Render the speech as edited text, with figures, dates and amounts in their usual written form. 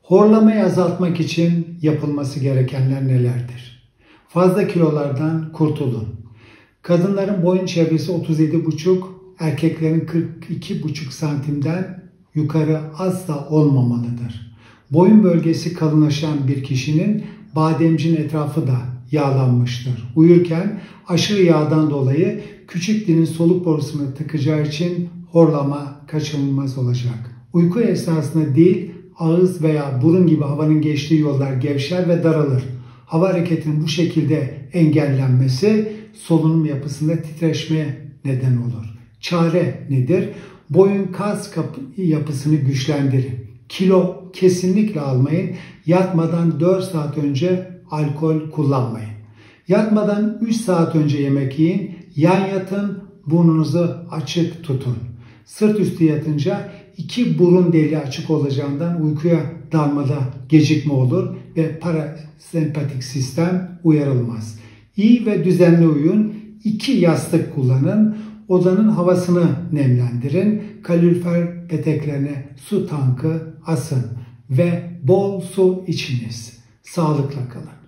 Horlamayı azaltmak için yapılması gerekenler nelerdir? Fazla kilolardan kurtulun. Kadınların boyun çevresi 37,5, erkeklerin 42,5 santimden yukarı asla olmamalıdır. Boyun bölgesi kalınlaşan bir kişinin bademcin etrafı da yağlanmıştır. Uyurken aşırı yağdan dolayı küçük dilin soluk borusuna tıkacağı için horlama kaçınılmaz olacak. Uyku esnasında dil, ağız veya burun gibi havanın geçtiği yollar gevşer ve daralır. Hava hareketinin bu şekilde engellenmesi solunum yapısında titreşmeye neden olur. Çare nedir? Boyun kas yapısını güçlendirin. Kilo kesinlikle almayın. Yatmadan 4 saat önce alkol kullanmayın. Yatmadan 3 saat önce yemek yiyin. Yan yatın, burnunuzu açık tutun. Sırt üstü yatınca 2 burun deliği açık olacağından uykuya dalmada gecikme olur ve parasempatik sistem uyarılmaz. İyi ve düzenli uyuyun. 2 yastık kullanın. Odanın havasını nemlendirin. Kalorifer peteklerine su tankı asın ve bol su içiniz. Sağlıkla kalın.